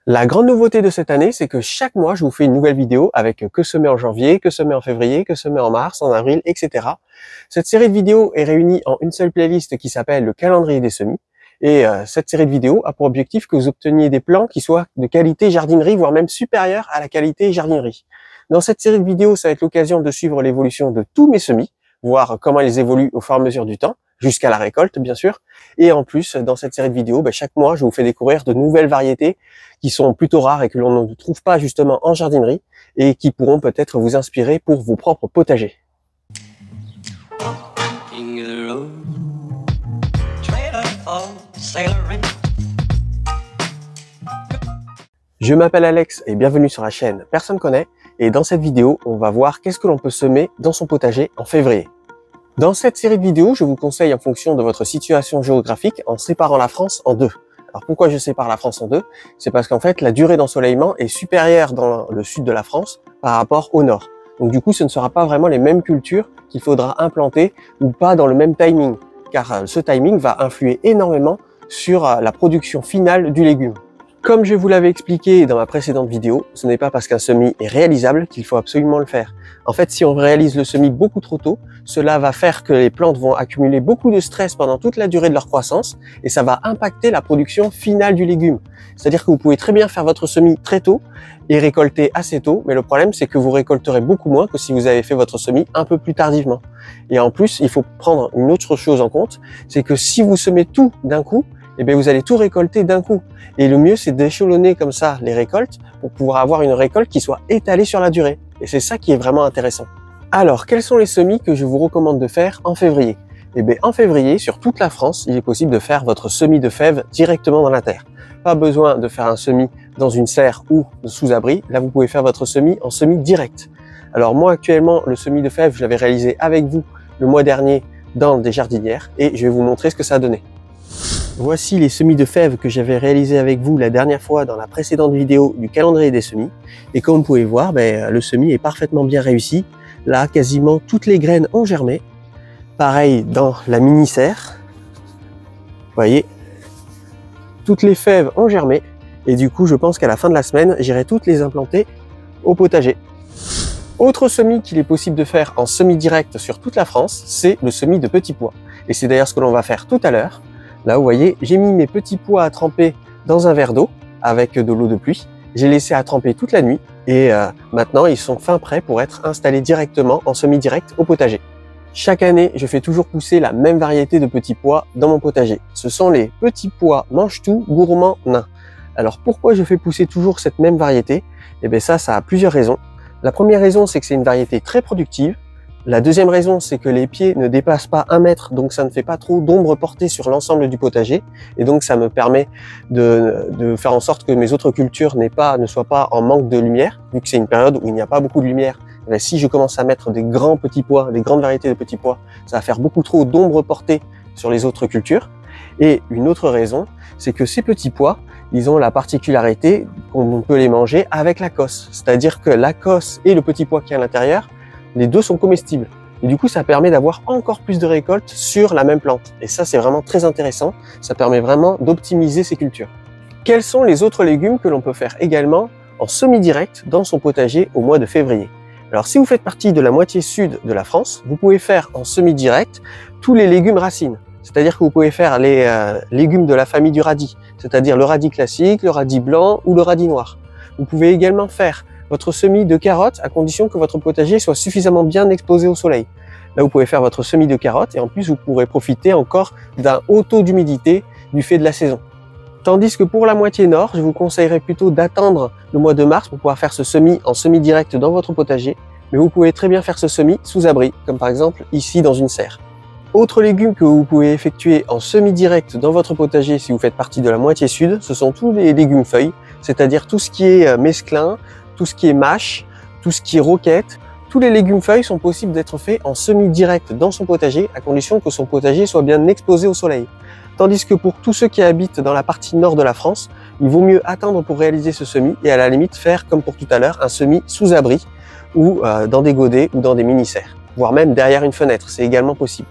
La grande nouveauté de cette année, c'est que chaque mois, je vous fais une nouvelle vidéo avec que semer en janvier, que semer en février, que semer en mars, en avril, etc. Cette série de vidéos est réunie en une seule playlist qui s'appelle le calendrier des semis. Et cette série de vidéos a pour objectif que vous obteniez des plants qui soient de qualité jardinerie, voire même supérieure à la qualité jardinerie. Dans cette série de vidéos, ça va être l'occasion de suivre l'évolution de tous mes semis, voir comment ils évoluent au fur et à mesure du temps, jusqu'à la récolte bien sûr. Et en plus, dans cette série de vidéos, chaque mois, je vous fais découvrir de nouvelles variétés qui sont plutôt rares et que l'on ne trouve pas justement en jardinerie et qui pourront peut-être vous inspirer pour vos propres potagers. Je m'appelle Alex et bienvenue sur la chaîne Personne connaît, et dans cette vidéo, on va voir qu'est-ce que l'on peut semer dans son potager en février. Dans cette série de vidéos, je vous conseille en fonction de votre situation géographique en séparant la France en deux. Alors pourquoi je sépare la France en deux? C'est parce qu'en fait, la durée d'ensoleillement est supérieure dans le sud de la France par rapport au nord. Donc du coup, ce ne sera pas vraiment les mêmes cultures qu'il faudra implanter ou pas dans le même timing, car ce timing va influer énormément sur la production finale du légume. Comme je vous l'avais expliqué dans ma précédente vidéo, ce n'est pas parce qu'un semis est réalisable qu'il faut absolument le faire. En fait, si on réalise le semis beaucoup trop tôt, cela va faire que les plantes vont accumuler beaucoup de stress pendant toute la durée de leur croissance et ça va impacter la production finale du légume. C'est-à-dire que vous pouvez très bien faire votre semis très tôt et récolter assez tôt, mais le problème c'est que vous récolterez beaucoup moins que si vous avez fait votre semis un peu plus tardivement. Et en plus, il faut prendre une autre chose en compte, c'est que si vous semez tout d'un coup, vous allez tout récolter d'un coup. Et le mieux, c'est d'échelonner comme ça les récoltes pour pouvoir avoir une récolte qui soit étalée sur la durée. Et c'est ça qui est vraiment intéressant. Alors, quels sont les semis que je vous recommande de faire en février? En février, sur toute la France, il est possible de faire votre semis de fèves directement dans la terre. Pas besoin de faire un semis dans une serre ou sous abri. Là, vous pouvez faire votre semis en semis direct. Alors moi, actuellement, le semis de fèves, je l'avais réalisé avec vous le mois dernier dans des jardinières et je vais vous montrer ce que ça a donné. Voici les semis de fèves que j'avais réalisés avec vous la dernière fois dans la précédente vidéo du calendrier des semis. Et comme vous pouvez voir, le semis est parfaitement bien réussi. Là, quasiment toutes les graines ont germé. Pareil dans la mini-serre. Vous voyez, toutes les fèves ont germé. Et du coup, je pense qu'à la fin de la semaine, j'irai toutes les implanter au potager. Autre semis qu'il est possible de faire en semis direct sur toute la France, c'est le semis de petits pois. Et c'est d'ailleurs ce que l'on va faire tout à l'heure. Là, vous voyez, j'ai mis mes petits pois à tremper dans un verre d'eau avec de l'eau de pluie. J'ai laissé à tremper toute la nuit et maintenant, ils sont fin prêts pour être installés directement en semi-direct au potager. Chaque année, je fais toujours pousser la même variété de petits pois dans mon potager. Ce sont les petits pois mange-tout gourmands nains. Alors, pourquoi je fais pousser toujours cette même variété? Ça a plusieurs raisons. La première raison, c'est que c'est une variété très productive. La deuxième raison, c'est que les pieds ne dépassent pas 1 mètre, donc ça ne fait pas trop d'ombre portée sur l'ensemble du potager. Et donc ça me permet de faire en sorte que mes autres cultures ne soient pas en manque de lumière, vu que c'est une période où il n'y a pas beaucoup de lumière. Si je commence à mettre des grands petits pois, des grandes variétés de petits pois, ça va faire beaucoup trop d'ombre portée sur les autres cultures. Et une autre raison, c'est que ces petits pois, ils ont la particularité qu'on peut les manger avec la cosse. C'est-à-dire que la cosse et le petit pois qui est à l'intérieur, les deux sont comestibles. Et du coup, ça permet d'avoir encore plus de récoltes sur la même plante. Et ça, c'est vraiment très intéressant. Ça permet vraiment d'optimiser ces cultures. Quels sont les autres légumes que l'on peut faire également en semi-direct dans son potager au mois de février? Alors, si vous faites partie de la moitié sud de la France, vous pouvez faire en semi-direct tous les légumes racines. C'est-à-dire que vous pouvez faire les légumes de la famille du radis, c'est-à-dire le radis classique, le radis blanc ou le radis noir. Vous pouvez également faire votre semis de carottes à condition que votre potager soit suffisamment bien exposé au soleil. Là, vous pouvez faire votre semis de carottes et en plus, vous pourrez profiter encore d'un haut taux d'humidité du fait de la saison. Tandis que pour la moitié nord, je vous conseillerais plutôt d'attendre le mois de mars pour pouvoir faire ce semis en semi-direct dans votre potager. Mais vous pouvez très bien faire ce semis sous abri, comme par exemple ici dans une serre. Autre légume que vous pouvez effectuer en semi-direct dans votre potager si vous faites partie de la moitié sud, ce sont tous les légumes feuilles, c'est-à-dire tout ce qui est mesclin, tout ce qui est mâche, tout ce qui est roquette. Tous les légumes feuilles sont possibles d'être faits en semi-direct dans son potager à condition que son potager soit bien exposé au soleil. Tandis que pour tous ceux qui habitent dans la partie nord de la France, il vaut mieux attendre pour réaliser ce semis et à la limite faire comme pour tout à l'heure un semis sous abri ou dans des godets ou dans des mini-serres, voire même derrière une fenêtre, c'est également possible.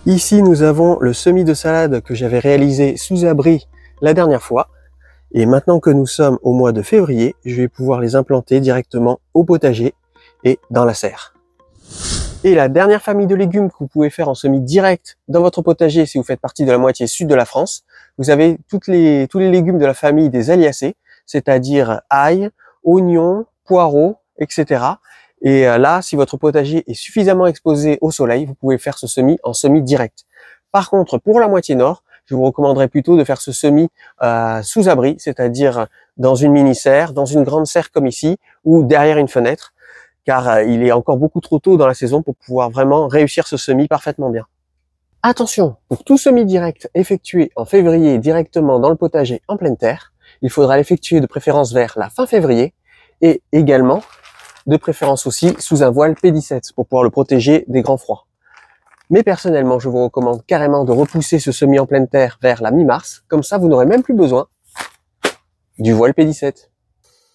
Ici nous avons le semis de salade que j'avais réalisé sous abri la dernière fois. Et maintenant que nous sommes au mois de février, je vais pouvoir les implanter directement au potager et dans la serre. Et la dernière famille de légumes que vous pouvez faire en semis direct dans votre potager si vous faites partie de la moitié sud de la France, vous avez tous les légumes de la famille des Aliacées, c'est-à-dire ail, oignons, poireaux, etc. Et là, si votre potager est suffisamment exposé au soleil, vous pouvez faire ce semis en semis direct. Par contre, pour la moitié nord, je vous recommanderais plutôt de faire ce semis sous abri, c'est-à-dire dans une mini-serre, dans une grande serre comme ici, ou derrière une fenêtre, car il est encore beaucoup trop tôt dans la saison pour pouvoir vraiment réussir ce semis parfaitement bien. Attention, pour tout semis direct effectué en février directement dans le potager en pleine terre, il faudra l'effectuer de préférence vers la fin février et également de préférence aussi sous un voile P17 pour pouvoir le protéger des grands froids. Mais personnellement, je vous recommande carrément de repousser ce semis en pleine terre vers la mi-mars, comme ça vous n'aurez même plus besoin du voile P17.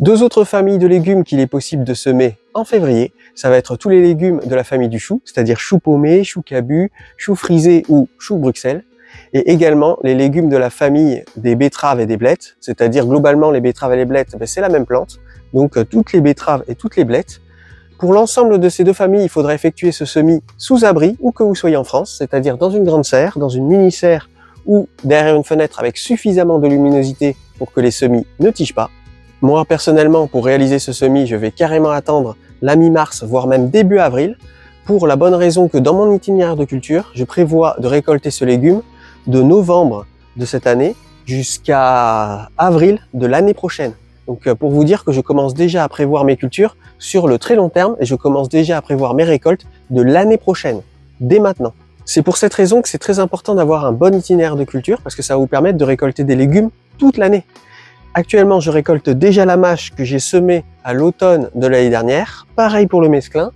Deux autres familles de légumes qu'il est possible de semer en février, ça va être tous les légumes de la famille du chou, c'est-à-dire chou paumé, chou cabu, chou frisé ou chou Bruxelles, et également les légumes de la famille des betteraves et des blettes, c'est-à-dire globalement les betteraves et les blettes, c'est la même plante, donc toutes les betteraves et toutes les blettes. Pour l'ensemble de ces deux familles, il faudra effectuer ce semis sous abri, où que vous soyez en France, c'est-à-dire dans une grande serre, dans une mini-serre ou derrière une fenêtre avec suffisamment de luminosité pour que les semis ne tigent pas. Moi, personnellement, pour réaliser ce semis, je vais carrément attendre la mi-mars, voire même début avril, pour la bonne raison que dans mon itinéraire de culture, je prévois de récolter ce légume de novembre de cette année jusqu'à avril de l'année prochaine. Donc pour vous dire que je commence déjà à prévoir mes cultures sur le très long terme et je commence déjà à prévoir mes récoltes de l'année prochaine, dès maintenant. C'est pour cette raison que c'est très important d'avoir un bon itinéraire de culture parce que ça va vous permettre de récolter des légumes toute l'année. Actuellement, je récolte déjà la mâche que j'ai semée à l'automne de l'année dernière. Pareil pour le mesclin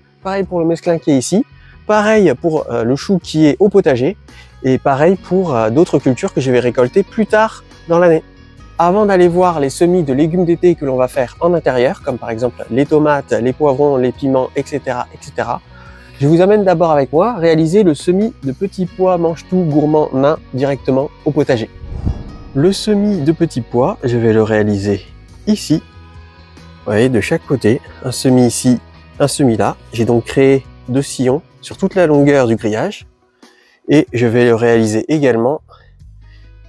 qui est ici. Pareil pour le chou qui est au potager. Et pareil pour d'autres cultures que je vais récolter plus tard dans l'année. Avant d'aller voir les semis de légumes d'été que l'on va faire en intérieur, comme par exemple les tomates, les poivrons, les piments, etc., etc., je vous amène d'abord avec moi réaliser le semis de petits pois mange-tout gourmand nain directement au potager. Le semis de petits pois, je vais le réaliser ici, vous voyez, de chaque côté, un semis ici, un semis là. J'ai donc créé 2 sillons sur toute la longueur du grillage et je vais le réaliser également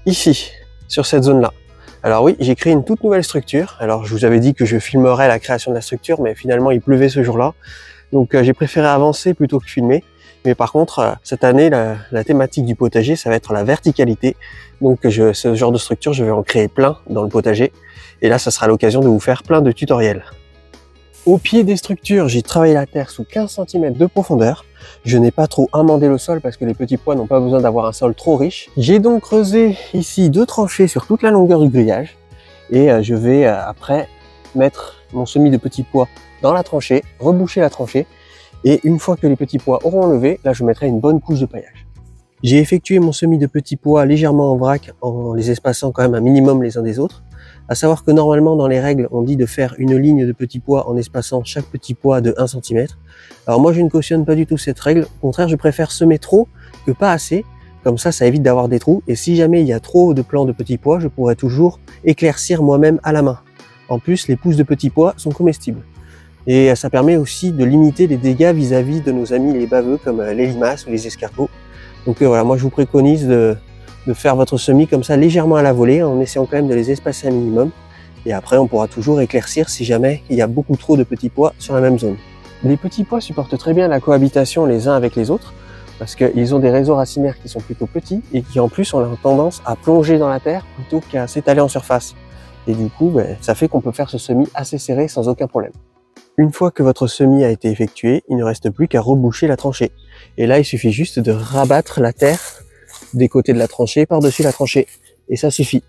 ici, sur cette zone-là. Alors oui, j'ai créé une toute nouvelle structure. Alors je vous avais dit que je filmerais la création de la structure, mais finalement il pleuvait ce jour-là. Donc j'ai préféré avancer plutôt que filmer. Mais par contre, cette année, la thématique du potager, ça va être la verticalité. Donc ce genre de structure, je vais en créer plein dans le potager. Et là, ça sera l'occasion de vous faire plein de tutoriels. Au pied des structures, j'ai travaillé la terre sous 15 cm de profondeur. Je n'ai pas trop amendé le sol parce que les petits pois n'ont pas besoin d'avoir un sol trop riche. J'ai donc creusé ici 2 tranchées sur toute la longueur du grillage. Et je vais après mettre mon semis de petits pois dans la tranchée, reboucher la tranchée. Et une fois que les petits pois auront levé, là je mettrai une bonne couche de paillage. J'ai effectué mon semis de petits pois légèrement en vrac en les espaçant quand même un minimum les uns des autres. À savoir que normalement dans les règles on dit de faire une ligne de petits pois en espaçant chaque petit pois de 1 cm. Alors moi je ne cautionne pas du tout cette règle, au contraire je préfère semer trop que pas assez, comme ça évite d'avoir des trous et si jamais il y a trop de plants de petits pois je pourrais toujours éclaircir moi-même à la main. En plus les pousses de petits pois sont comestibles. Et ça permet aussi de limiter les dégâts vis-à-vis de nos amis les baveux comme les limaces ou les escargots. Donc voilà, moi je vous préconise de faire votre semis comme ça légèrement à la volée en essayant quand même de les espacer un minimum. Et après on pourra toujours éclaircir si jamais il y a beaucoup trop de petits pois sur la même zone. Les petits pois supportent très bien la cohabitation les uns avec les autres parce qu'ils ont des réseaux racinaires qui sont plutôt petits et qui en plus ont tendance à plonger dans la terre plutôt qu'à s'étaler en surface. Et du coup, ça fait qu'on peut faire ce semis assez serré sans aucun problème. Une fois que votre semis a été effectué, il ne reste plus qu'à reboucher la tranchée. Et là, il suffit juste de rabattre la terre des côtés de la tranchée par-dessus la tranchée. Et ça suffit.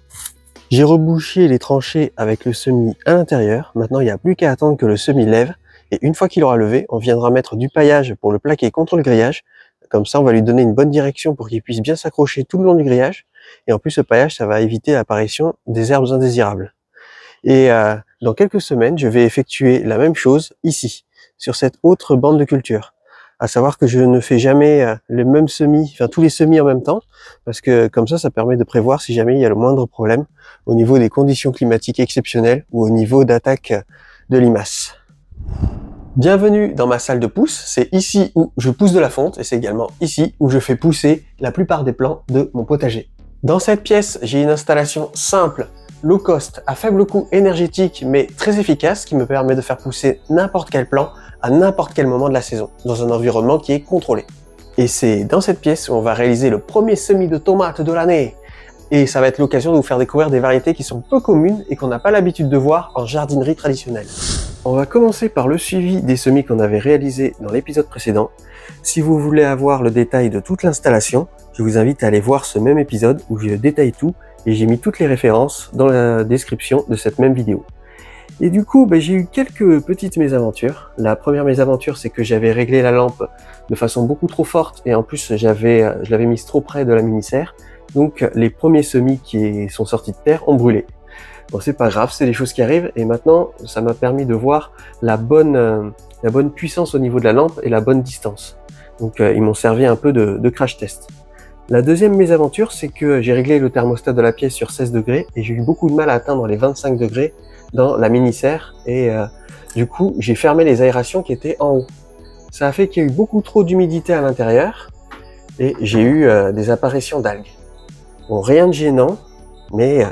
J'ai rebouché les tranchées avec le semis à l'intérieur. Maintenant, il n'y a plus qu'à attendre que le semis lève. Et une fois qu'il aura levé, on viendra mettre du paillage pour le plaquer contre le grillage. Comme ça, on va lui donner une bonne direction pour qu'il puisse bien s'accrocher tout le long du grillage. Et en plus, ce paillage, ça va éviter l'apparition des herbes indésirables. Et dans quelques semaines, je vais effectuer la même chose ici, sur cette autre bande de culture. À savoir que je ne fais jamais les mêmes semis, enfin tous les semis en même temps, parce que comme ça permet de prévoir si jamais il y a le moindre problème au niveau des conditions climatiques exceptionnelles ou au niveau d'attaque de limaces. Bienvenue dans ma salle de pousse, c'est ici où je pousse de la fonte et c'est également ici où je fais pousser la plupart des plants de mon potager. Dans cette pièce, j'ai une installation simple, low cost, à faible coût énergétique mais très efficace qui me permet de faire pousser n'importe quel plant à n'importe quel moment de la saison, dans un environnement qui est contrôlé. Et c'est dans cette pièce où on va réaliser le premier semis de tomates de l'année. Et ça va être l'occasion de vous faire découvrir des variétés qui sont peu communes et qu'on n'a pas l'habitude de voir en jardinerie traditionnelle. On va commencer par le suivi des semis qu'on avait réalisés dans l'épisode précédent. Si vous voulez avoir le détail de toute l'installation, je vous invite à aller voir ce même épisode où je détaille tout et j'ai mis toutes les références dans la description de cette même vidéo. Et du coup, j'ai eu quelques petites mésaventures. La première mésaventure, c'est que j'avais réglé la lampe de façon beaucoup trop forte et en plus je l'avais mise trop près de la mini-serre. Donc les premiers semis qui sont sortis de terre ont brûlé. Bon, c'est pas grave, c'est des choses qui arrivent et maintenant ça m'a permis de voir la bonne puissance au niveau de la lampe et la bonne distance. Donc ils m'ont servi un peu de crash test. La deuxième mésaventure, c'est que j'ai réglé le thermostat de la pièce sur 16 degrés et j'ai eu beaucoup de mal à atteindre les 25 degrés dans la mini-serre et du coup j'ai fermé les aérations qui étaient en haut. Ça a fait qu'il y a eu beaucoup trop d'humidité à l'intérieur et j'ai eu des apparitions d'algues. Bon, rien de gênant, mais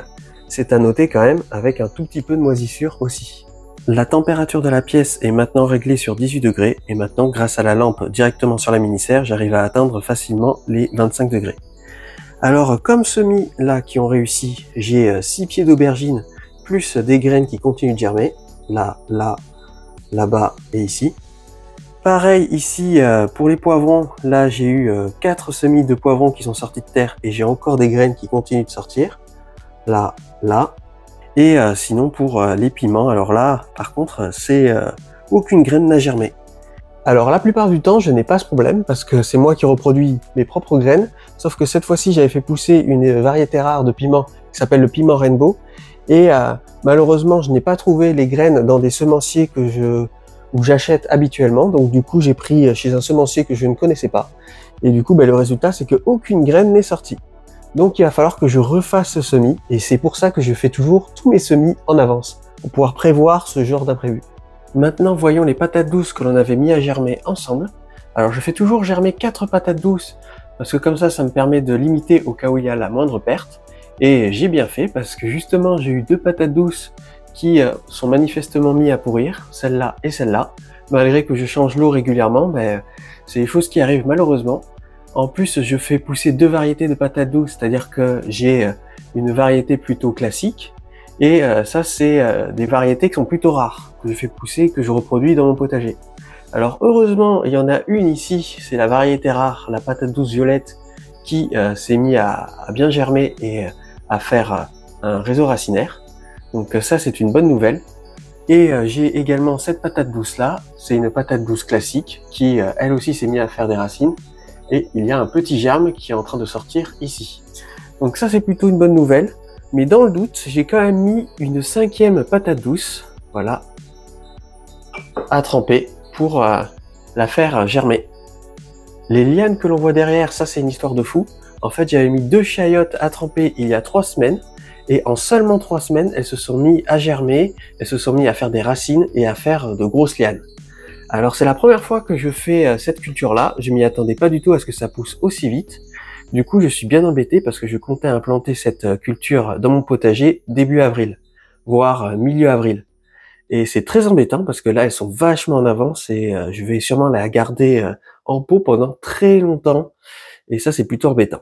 c'est à noter quand même avec un tout petit peu de moisissure aussi. La température de la pièce est maintenant réglée sur 18 degrés et maintenant grâce à la lampe directement sur la mini-serre, j'arrive à atteindre facilement les 25 degrés. Alors comme semis là qui ont réussi, j'ai 6 pieds d'aubergine plus des graines qui continuent de germer, là, là-bas et ici. Pareil ici pour les poivrons, là j'ai eu 4 semis de poivrons qui sont sortis de terre et j'ai encore des graines qui continuent de sortir. Là, là. Et sinon pour les piments, alors là par contre c'est aucune graine n'a germé. Alors la plupart du temps je n'ai pas ce problème parce que c'est moi qui reproduis mes propres graines, sauf que cette fois-ci j'avais fait pousser une variété rare de piment qui s'appelle le piment rainbow et malheureusement je n'ai pas trouvé les graines dans des semenciers où j'achète habituellement, donc du coup j'ai pris chez un semencier que je ne connaissais pas et du coup le résultat c'est qu'aucune graine n'est sortie. Donc il va falloir que je refasse ce semis et c'est pour ça que je fais toujours tous mes semis en avance pour pouvoir prévoir ce genre d'imprévu. Maintenant voyons les patates douces que l'on avait mis à germer ensemble. Alors je fais toujours germer 4 patates douces parce que comme ça me permet de limiter au cas où il y a la moindre perte. Et j'ai bien fait parce que justement j'ai eu 2 patates douces qui sont manifestement mis à pourrir, celle-là et celle-là. Malgré que je change l'eau régulièrement, c'est des choses qui arrivent malheureusement. En plus, je fais pousser 2 variétés de patates douces, c'est-à-dire que j'ai une variété plutôt classique et ça c'est des variétés qui sont plutôt rares, que je fais pousser, que je reproduis dans mon potager. Alors heureusement, il y en a une ici, c'est la variété rare, la patate douce violette, qui s'est mis à bien germer et à faire un réseau racinaire. Donc ça c'est une bonne nouvelle. Et j'ai également cette patate douce là, c'est une patate douce classique qui elle aussi s'est mise à faire des racines. Et il y a un petit germe qui est en train de sortir ici. Donc ça c'est plutôt une bonne nouvelle. Mais dans le doute, j'ai quand même mis une 5e patate douce, voilà, à tremper pour la faire germer. Les lianes que l'on voit derrière, ça c'est une histoire de fou. En fait j'avais mis 2 chiottes à tremper il y a 3 semaines. Et en seulement 3 semaines, elles se sont mis à germer, elles se sont mis à faire des racines et à faire de grosses lianes. Alors c'est la première fois que je fais cette culture-là, je m'y attendais pas du tout à ce que ça pousse aussi vite. Du coup je suis bien embêté parce que je comptais implanter cette culture dans mon potager début avril, voire milieu avril. Et c'est très embêtant parce que là elles sont vachement en avance et je vais sûrement la garder en pot pendant très longtemps. Et ça c'est plutôt embêtant.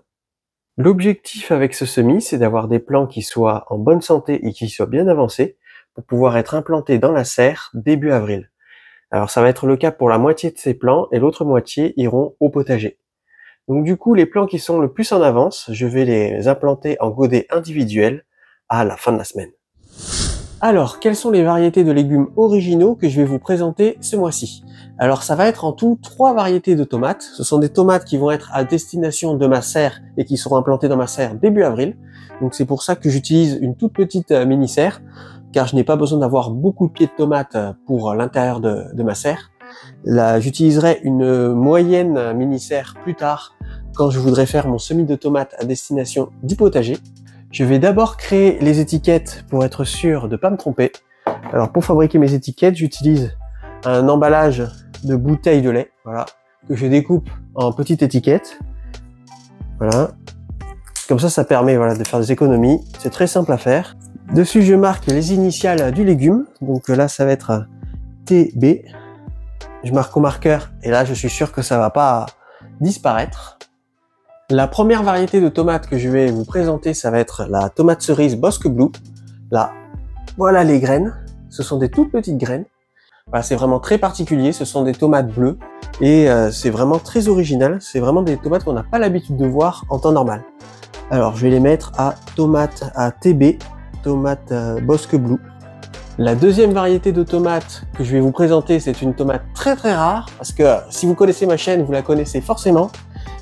L'objectif avec ce semis c'est d'avoir des plants qui soient en bonne santé et qui soient bien avancés pour pouvoir être implantés dans la serre début avril. Alors ça va être le cas pour la moitié de ces plants et l'autre moitié iront au potager. Donc du coup les plants qui sont le plus en avance, je vais les implanter en godets individuels à la fin de la semaine. Alors quelles sont les variétés de légumes originaux que je vais vous présenter ce mois-ci? Alors ça va être en tout 3 variétés de tomates. Ce sont des tomates qui vont être à destination de ma serre et qui seront implantées dans ma serre début avril. Donc c'est pour ça que j'utilise une toute petite mini-serre, car je n'ai pas besoin d'avoir beaucoup de pieds de tomates pour l'intérieur de ma serre. Là, j'utiliserai une moyenne mini-serre plus tard quand je voudrais faire mon semis de tomates à destination du potager. Je vais d'abord créer les étiquettes pour être sûr de ne pas me tromper. Alors pour fabriquer mes étiquettes, j'utilise un emballage de bouteilles de lait, voilà, que je découpe en petites étiquettes. Voilà. Comme ça permet voilà, de faire des économies. C'est très simple à faire. Dessus, je marque les initiales du légume. Donc là, ça va être TB. Je marque au marqueur et là, je suis sûr que ça va pas disparaître. La première variété de tomates que je vais vous présenter, ça va être la tomate cerise Bosque Blue. Là, voilà les graines. Ce sont des toutes petites graines. Voilà, c'est vraiment très particulier. Ce sont des tomates bleues et c'est vraiment très original. C'est vraiment des tomates qu'on n'a pas l'habitude de voir en temps normal. Alors, je vais les mettre à tomate à TB, tomate Bosque Blue. La deuxième variété de tomates que je vais vous présenter, c'est une tomate très rare, parce que si vous connaissez ma chaîne, vous la connaissez forcément.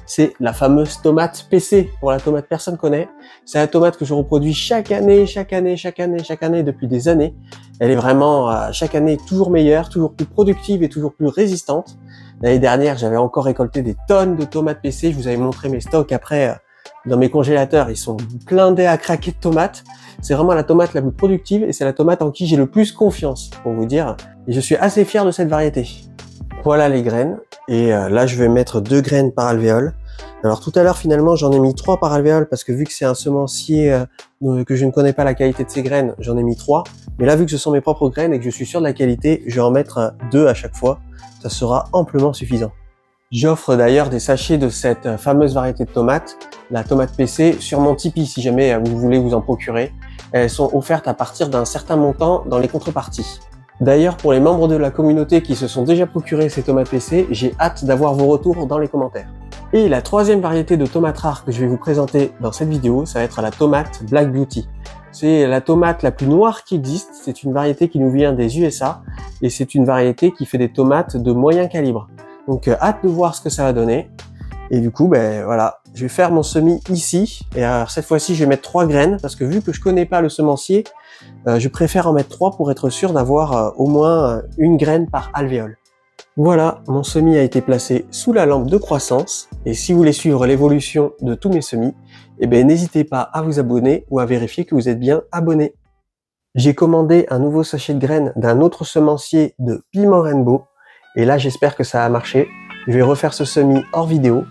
C'est la fameuse tomate PC, pour la tomate personne connaît. C'est la tomate que je reproduis chaque année depuis des années. Elle est vraiment chaque année toujours meilleure, toujours plus productive et toujours plus résistante. L'année dernière, j'avais encore récolté des tonnes de tomates PC. Je vous avais montré mes stocks après dans mes congélateurs. Ils sont blindés à craquer de tomates. C'est vraiment la tomate la plus productive et c'est la tomate en qui j'ai le plus confiance, pour vous dire. Et je suis assez fier de cette variété. Voilà les graines. Et là, je vais mettre 2 graines par alvéole. Alors tout à l'heure, finalement, j'en ai mis 3 par alvéole parce que vu que c'est un semencier que je ne connais pas la qualité de ses graines, j'en ai mis 3. Mais là, vu que ce sont mes propres graines et que je suis sûr de la qualité, je vais en mettre 2 à chaque fois. Ça sera amplement suffisant. J'offre d'ailleurs des sachets de cette fameuse variété de tomates, la tomate PC, sur mon Tipeee si jamais vous voulez vous en procurer. Elles sont offertes à partir d'un certain montant dans les contreparties. D'ailleurs, pour les membres de la communauté qui se sont déjà procurés ces tomates PC, j'ai hâte d'avoir vos retours dans les commentaires. Et la troisième variété de tomates rares que je vais vous présenter dans cette vidéo, ça va être la tomate Black Beauty. C'est la tomate la plus noire qui existe, c'est une variété qui nous vient des USA et c'est une variété qui fait des tomates de moyen calibre. Donc hâte de voir ce que ça va donner. Et du coup, ben voilà, je vais faire mon semis ici. Et alors, cette fois-ci, je vais mettre 3 graines parce que vu que je connais pas le semencier, je préfère en mettre 3 pour être sûr d'avoir au moins une graine par alvéole. Voilà, mon semis a été placé sous la lampe de croissance. Et si vous voulez suivre l'évolution de tous mes semis, eh ben, n'hésitez pas à vous abonner ou à vérifier que vous êtes bien abonné. J'ai commandé un nouveau sachet de graines d'un autre semencier de Piment Rainbow. Et là, j'espère que ça a marché. Je vais refaire ce semis hors vidéo.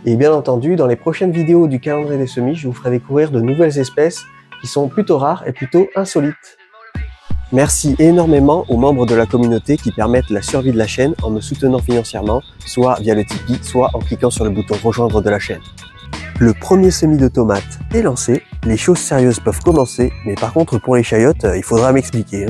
Et bien entendu, dans les prochaines vidéos du calendrier des semis, je vous ferai découvrir de nouvelles espèces qui sont plutôt rares et plutôt insolites. Merci énormément aux membres de la communauté qui permettent la survie de la chaîne en me soutenant financièrement, soit via le Tipeee, soit en cliquant sur le bouton rejoindre de la chaîne. Le premier semis de tomates est lancé, les choses sérieuses peuvent commencer, mais par contre pour les chayotes, il faudra m'expliquer.